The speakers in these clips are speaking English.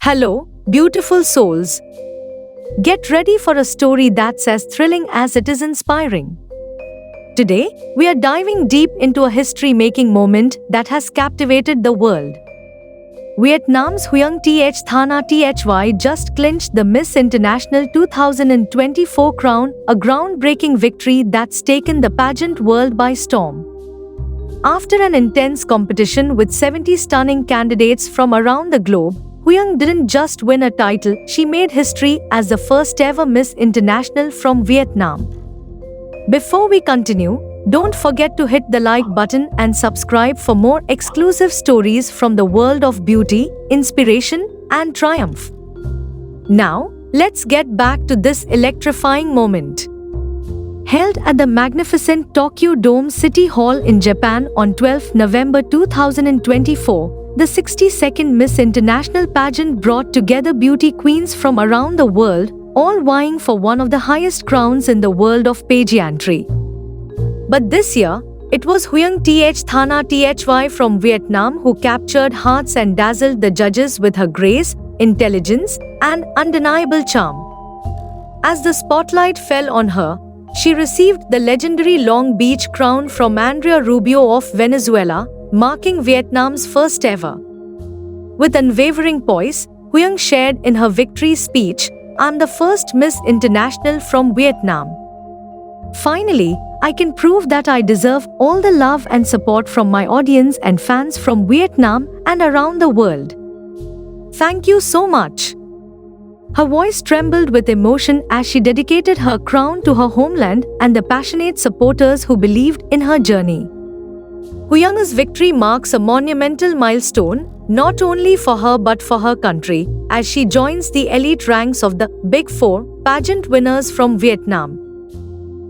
Hello, beautiful souls. Get ready for a story that's as thrilling as it is inspiring. Today, we are diving deep into a history-making moment that has captivated the world. Vietnam's Huang Thi just clinched the Miss International 2024 crown, a groundbreaking victory that's taken the pageant world by storm. After an intense competition with 70 stunning candidates from around the globe, Huang didn't just win a title, she made history as the first ever Miss International from Vietnam. Before we continue, don't forget to hit the like button and subscribe for more exclusive stories from the world of beauty, inspiration, and triumph. Now, let's get back to this electrifying moment. Held at the magnificent Tokyo Dome City Hall in Japan on 12 November 2024, the 62nd Miss International pageant brought together beauty queens from around the world, all vying for one of the highest crowns in the world of pageantry. But this year, it was Huang Thi from Vietnam who captured hearts and dazzled the judges with her grace, intelligence, and undeniable charm. As the spotlight fell on her, she received the legendary Long Beach crown from Andrea Rubio of Venezuela, marking Vietnam's first ever. With unwavering poise, Huang shared in her victory speech, "I'm the first Miss International from Vietnam. Finally, I can prove that I deserve all the love and support from my audience and fans from Vietnam and around the world. Thank you so much." Her voice trembled with emotion as she dedicated her crown to her homeland and the passionate supporters who believed in her journey. Huang's victory marks a monumental milestone, not only for her but for her country, as she joins the elite ranks of the Big Four pageant winners from Vietnam.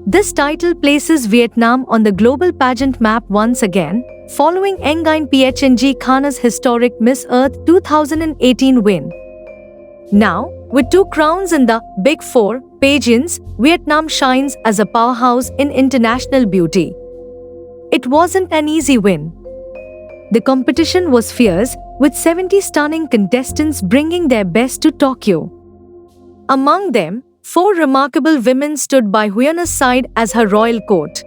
This title places Vietnam on the global pageant map once again, following Nguyen Phuong Khanna's historic Miss Earth 2018 win. Now, with two crowns in the Big Four pageants, Vietnam shines as a powerhouse in international beauty. It wasn't an easy win. The competition was fierce, with 70 stunning contestants bringing their best to Tokyo. Among them, 4 remarkable women stood by Huang's side as her royal court.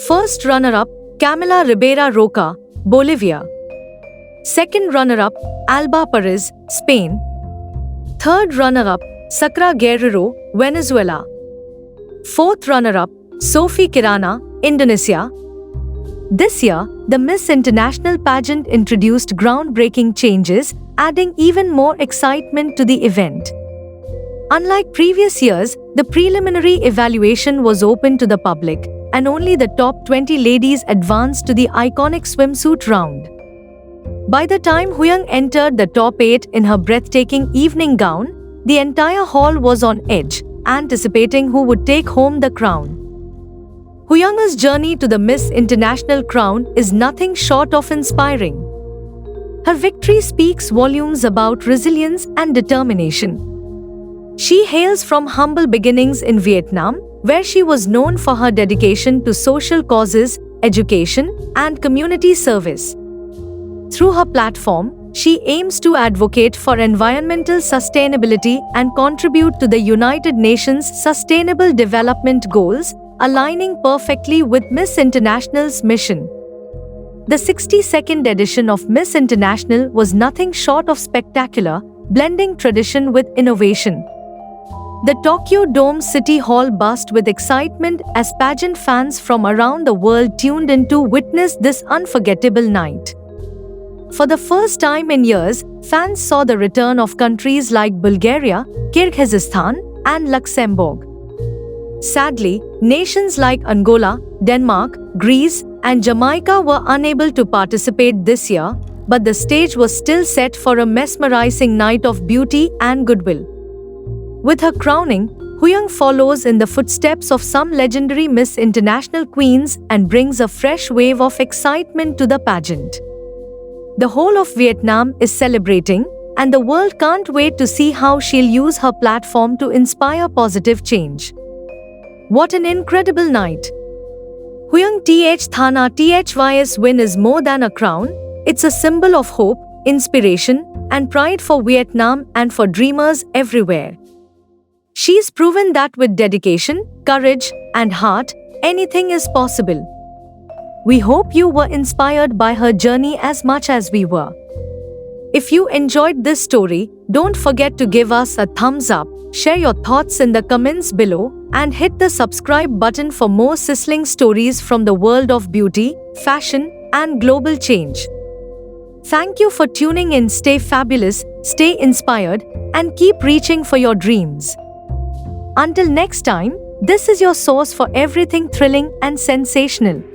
First runner-up, Camila Ribeira Roca, Bolivia. Second runner-up, Alba Perez, Spain. Third runner-up, Sacra Guerrero, Venezuela. Fourth runner-up, Sophie Kirana, Indonesia. This year, the Miss International pageant introduced groundbreaking changes, adding even more excitement to the event. Unlike previous years, the preliminary evaluation was open to the public, and only the top 20 ladies advanced to the iconic swimsuit round. By the time Huang entered the top 8 in her breathtaking evening gown, the entire hall was on edge, anticipating who would take home the crown. Huang's journey to the Miss International crown is nothing short of inspiring. Her victory speaks volumes about resilience and determination. She hails from humble beginnings in Vietnam, where she was known for her dedication to social causes, education, and community service. Through her platform, she aims to advocate for environmental sustainability and contribute to the United Nations Sustainable Development Goals, aligning perfectly with Miss International's mission. The 62nd edition of Miss International was nothing short of spectacular, blending tradition with innovation. The Tokyo Dome City Hall buzzed with excitement as pageant fans from around the world tuned in to witness this unforgettable night. For the first time in years, fans saw the return of countries like Bulgaria, Kyrgyzstan, and Luxembourg. Sadly, nations like Angola, Denmark, Greece, and Jamaica were unable to participate this year, but the stage was still set for a mesmerizing night of beauty and goodwill. With her crowning, Huang follows in the footsteps of some legendary Miss International queens and brings a fresh wave of excitement to the pageant. The whole of Vietnam is celebrating, and the world can't wait to see how she'll use her platform to inspire positive change. What an incredible night! Huang Thi's win is more than a crown, it's a symbol of hope, inspiration, and pride for Vietnam and for dreamers everywhere. She's proven that with dedication, courage, and heart, anything is possible. We hope you were inspired by her journey as much as we were. If you enjoyed this story, don't forget to give us a thumbs up, share your thoughts in the comments below, and hit the subscribe button for more sizzling stories from the world of beauty, fashion, and global change. Thank you for tuning in. Stay fabulous, stay inspired, and keep reaching for your dreams. Until next time, this is your source for everything thrilling and sensational.